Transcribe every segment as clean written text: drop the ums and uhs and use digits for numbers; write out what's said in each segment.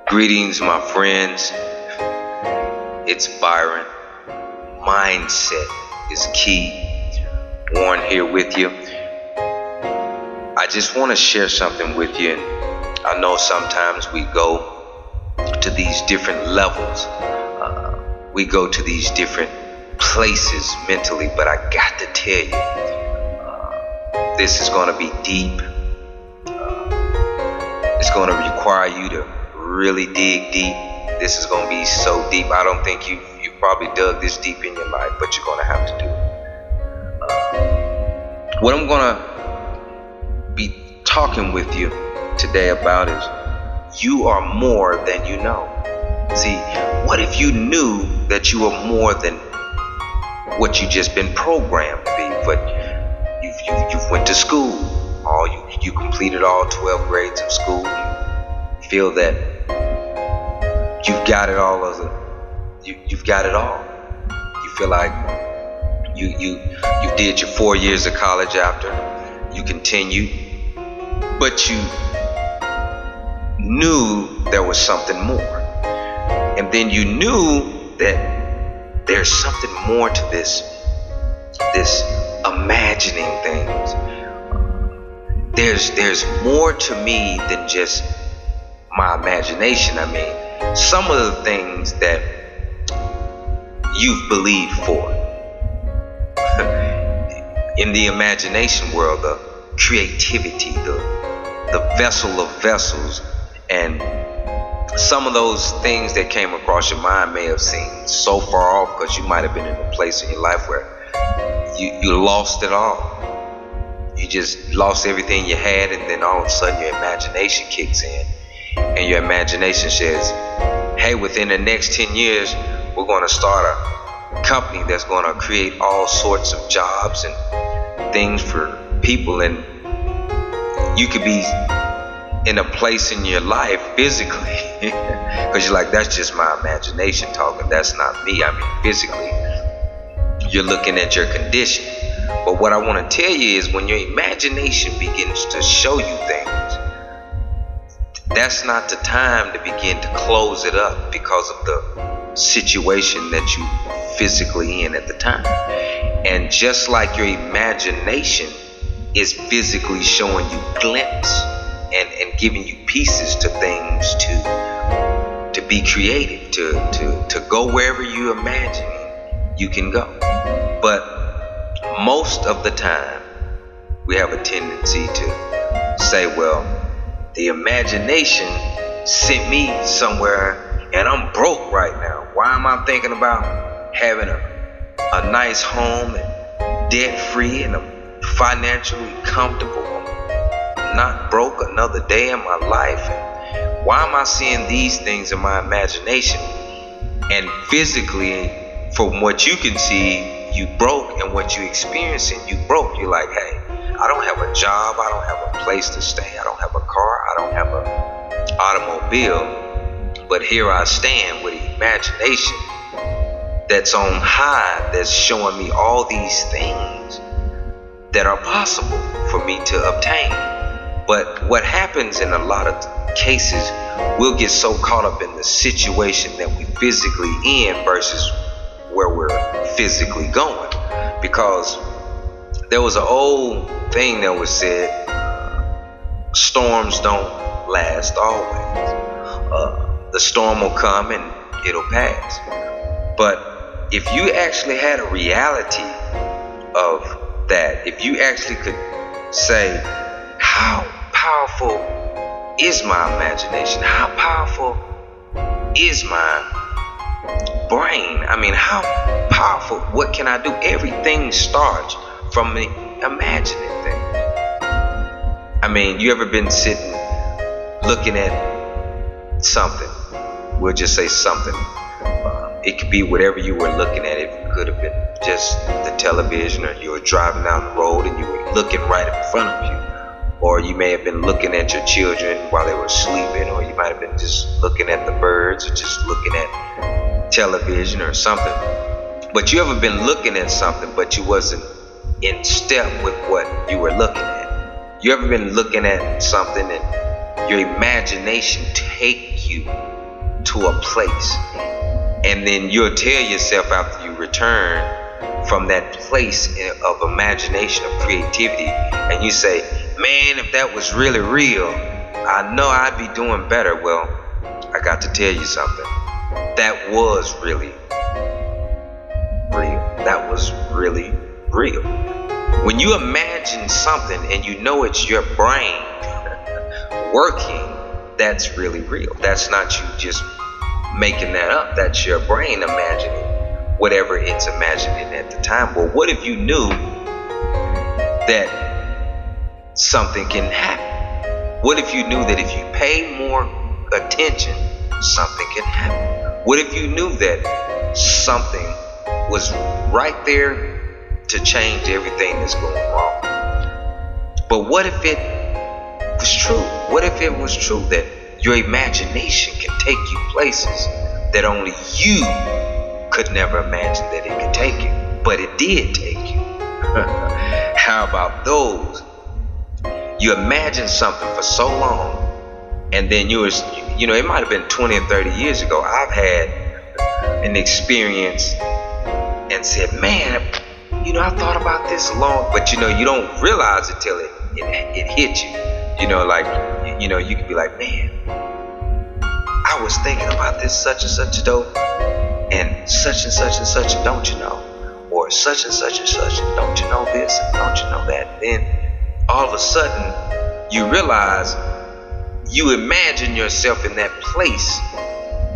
Greetings, my friends. It's Byron. Mindset is key. Warren here with you. I just want to share something with you. And I know sometimes we go to these different levels. We go to these different places mentally, but I got to tell you, this is going to be deep. It's going to require you to really dig deep. This is going to be so deep. I don't think you probably dug this deep in your life, but you're going to have to do it. What I'm going to be talking with you today about is you are more than you know. See, what if you knew that you were more than what you just been programmed to be? But you've went to school, you completed all 12 grades of school. You feel that you've got it all. You've got it all. You feel like you did your 4 years of college after you continued, but you knew there was something more. And then you knew that there's something more to this imagining things. There's more to me than just my imagination. I mean, some of the things that you've believed for. In the imagination world, the creativity, the vessel of vessels, and some of those things that came across your mind may have seemed so far off because you might have been in a place in your life where you lost it all. You just lost everything you had, and then all of a sudden your imagination kicks in, and your imagination says, hey, within the next 10 years, we're going to start a company that's going to create all sorts of jobs and things for people, and you could be in a place in your life physically because you're like, that's just my imagination talking, that's not me. I mean, physically you're looking at your condition. But what I want to tell you is when your imagination begins to show you things, that's not the time to begin to close it up because of the situation that you physically in at the time. And just like your imagination is physically showing you glimpses and giving you pieces to things to be creative, to go wherever you imagine you can go. But most of the time we have a tendency to say, well, the imagination sent me somewhere and I'm broke right now. Why am I thinking about having a nice home and debt free and I'm financially comfortable? I'm not broke another day in my life. And why am I seeing these things in my imagination? And physically, from what you can see, you broke, and what you experiencing, you broke. You're like, hey, I don't have a job, I don't have a place to stay, I don't have a car, I don't have an automobile, but here I stand with imagination that's on high, that's showing me all these things that are possible for me to obtain. But what happens in a lot of cases, we'll get so caught up in the situation that we physically in versus where we're physically going. Because there was an old thing that was said, storms don't last always. The storm will come and it'll pass. But if you actually had a reality of that, if you actually could say, how powerful is my imagination? How powerful is my brain? I mean, how powerful, what can I do? Everything starts from the imagining things. I mean, you ever been sitting looking at something? We'll just say something. It could be whatever you were looking at. It could have been just the television, or you were driving down the road and you were looking right in front of you. Or you may have been looking at your children while they were sleeping, or you might have been just looking at the birds, or just looking at television or something. But you ever been looking at something but you wasn't in step with what you were looking at? You ever been looking at something and your imagination take you to a place. And then you'll tell yourself after you return from that place of imagination, of creativity, and you say, man, if that was really real, I know I'd be doing better. Well, I got to tell you something. That was really real. That was really real. When you imagine something and you know it's your brain working, that's really real. That's not you just making that up. That's your brain imagining whatever it's imagining at the time. Well, what if you knew that something can happen? What if you knew that if you pay more attention, something can happen? What if you knew that something was right there to change everything that's going wrong? But what if it was true? What if it was true that your imagination can take you places that only you could never imagine that it could take you, but it did take you? How about those? You imagine something for so long, and then it might have been 20 or 30 years ago, I've had an experience and said, man, I thought about this long, but you don't realize it till it hit you. You could be like, man, I was thinking about this such and such a dope, and such and such, don't you know? Or such and such, don't you know this, and don't you know that? Then all of a sudden, you realize you imagine yourself in that place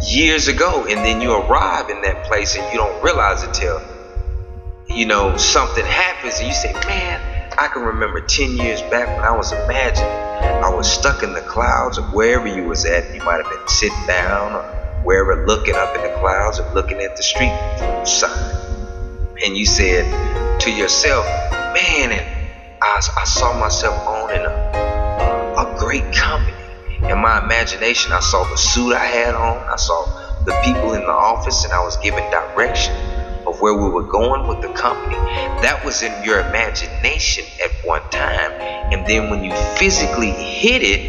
years ago, and then you arrive in that place and you don't realize it till something happens, and you say, man, I can remember 10 years back when I was imagining I was stuck in the clouds, or wherever you was at. You might have been sitting down or wherever, looking up in the clouds or looking at the street sign, and you said to yourself, man, and I saw myself owning a great company. In my imagination, I saw the suit I had on, I saw the people in the office, and I was given direction of where we were going with the company. That was in your imagination at one time, and then when you physically hit it,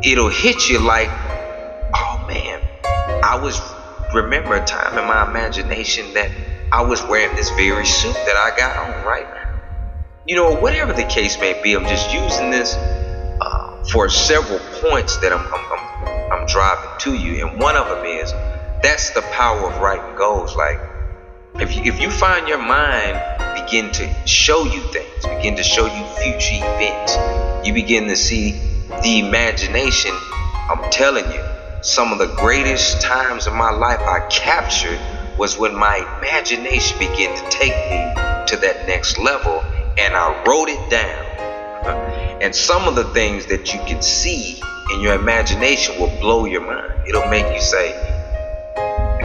it'll hit you like, oh man, remember a time in my imagination that I was wearing this very suit that I got on right now. Whatever the case may be, I'm just using this for several points that I'm driving to you, and one of them is, that's the power of writing goals. Like, if you find your mind begin to show you things, begin to show you future events, you begin to see the imagination. I'm telling you, some of the greatest times in my life I captured was when my imagination began to take me to that next level, and I wrote it down. And some of the things that you can see in your imagination will blow your mind. It'll make you say,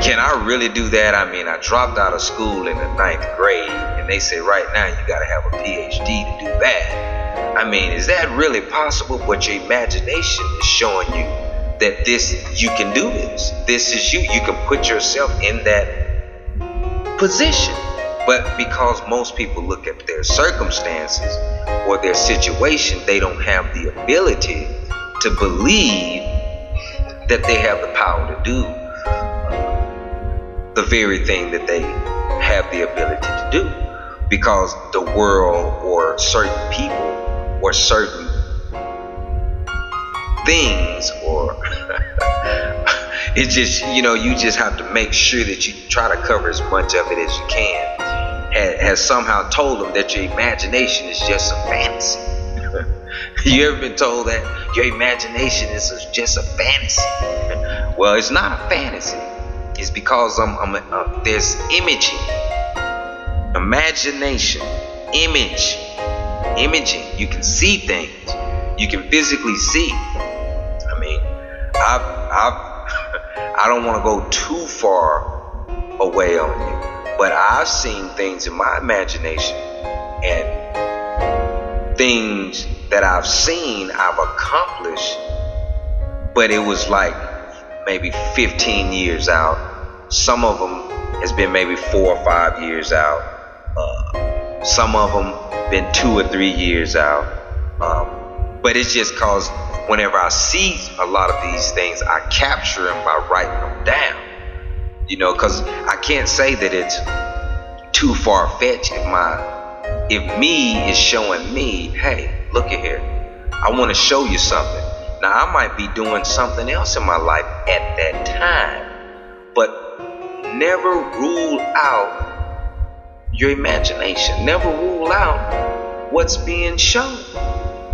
can I really do that? I mean, I dropped out of school in the 9th grade, and they say right now you gotta have a PhD to do that. I mean, is that really possible? But your imagination is showing you that you can do this. This is you. You can put yourself in that position. But because most people look at their circumstances or their situation, they don't have the ability to believe that they have the power to do the very thing that they have the ability to do, because the world or certain people or certain things, or it's just, you just have to make sure that you try to cover as much of it as you can, has somehow told them that your imagination is just a fantasy. You ever been told that your imagination is just a fantasy? Well, it's not a fantasy. It's because there's imaging, imagination, imaging. You can see things. You can physically see. I mean, I don't want to go too far away on you, but I've seen things in my imagination, and things that I've seen, I've accomplished, but it was like maybe 15 years out. Some of them has been maybe 4 or 5 years out. Some of them been 2 or 3 years out. But it's just cause whenever I see a lot of these things, I capture them by writing them down. Cause I can't say that it's too far-fetched if me is showing me, hey, look at here, I want to show you something. Now I might be doing something else in my life at that time, but never rule out your imagination. Never rule out what's being shown.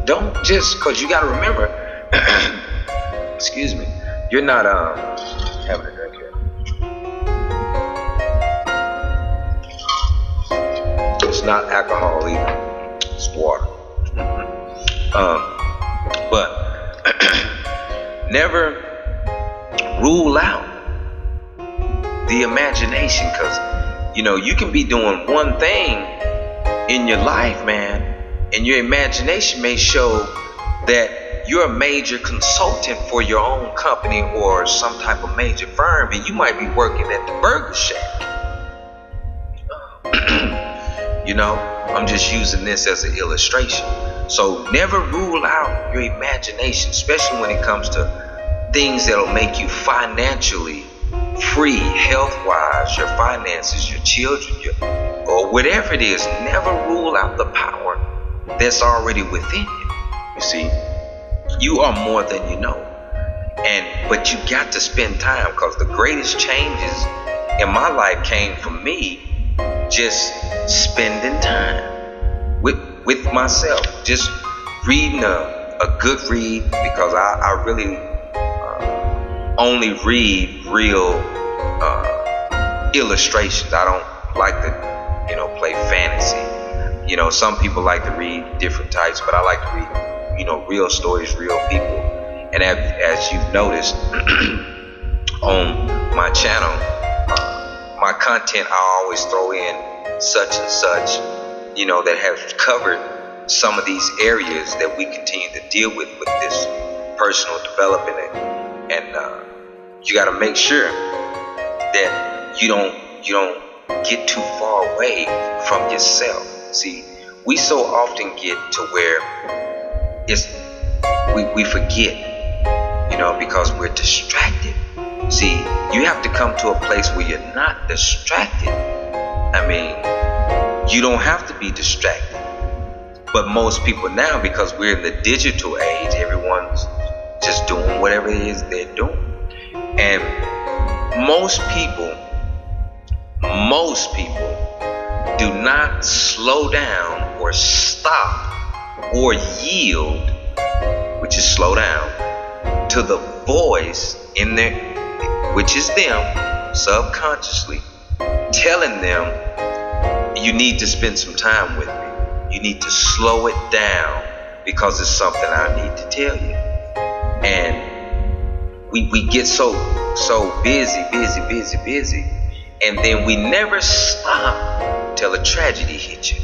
Don't just, cause you gotta remember, excuse me, you're not having a drink here. It's not alcohol either. It's water. But never rule out the imagination, cause you can be doing one thing in your life, man, and your imagination may show that you're a major consultant for your own company or some type of major firm, and you might be working at the Burger Shack. I'm just using this as an illustration. So never rule out your imagination, especially when it comes to things that'll make you financially free, health-wise, your finances, your children, or whatever it is. Never rule out the power that's already within you. You see, you are more than you know. But you got to spend time, because the greatest changes in my life came from me just spending time with myself, just reading a good read, because I really only read real illustrations. I don't like to play fantasy. Some people like to read different types, but I like to read real stories, real people. And as you've noticed on my channel, my content, I always throw in such and such, that have covered some of these areas that we continue to deal with this personal development. And you got to make sure that you don't get too far away from yourself. See, we so often get to where we forget, because we're distracted. See, you have to come to a place where you're not distracted. I mean, you don't have to be distracted. But most people now, because we're in the digital age, everyone's just doing whatever it is they're doing. And most people do not slow down or stop or yield, which is slow down, to the voice in there, which is them subconsciously telling them, you need to spend some time with me. You need to slow it down, because it's something I need to tell you. And we get so busy, and then we never stop till a tragedy hits you.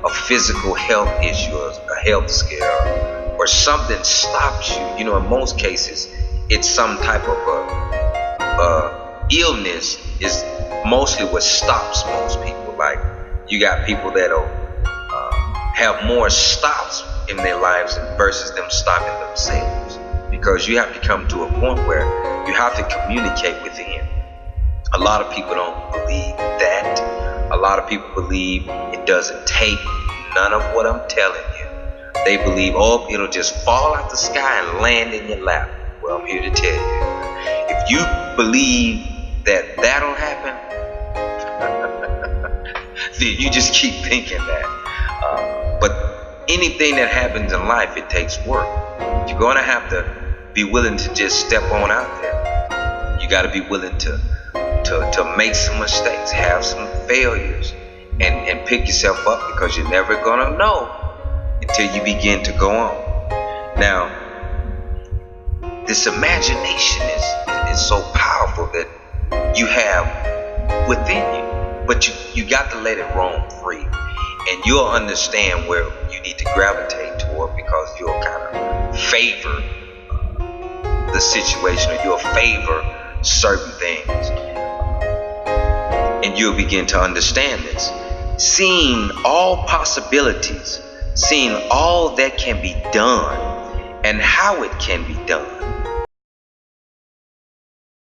A physical health issue, a health scare, or something stops you. In most cases, it's some type of illness is mostly what stops most people. Like, you got people that'll have more stops in their lives versus them stopping themselves, because you have to come to a point where you have to communicate within. A lot of people don't believe that. A lot of people believe it doesn't take none of what I'm telling you. They believe, it'll just fall out the sky and land in your lap. Well, I'm here to tell you, if you believe that that'll happen, then you just keep thinking that. But anything that happens in life, it takes work. You're going to have to be willing to just step on out there. You got to be willing to make some mistakes, have some failures, and pick yourself up, because you're never going to know until you begin to go on. Now, this imagination is so powerful that you have within you, but you got to let it roam free, and you'll understand where you need to gravitate toward, because you'll kind of favor the situation, or you'll favor certain things, and you'll begin to understand this. Seeing all possibilities seeing all that can be done and how it can be done.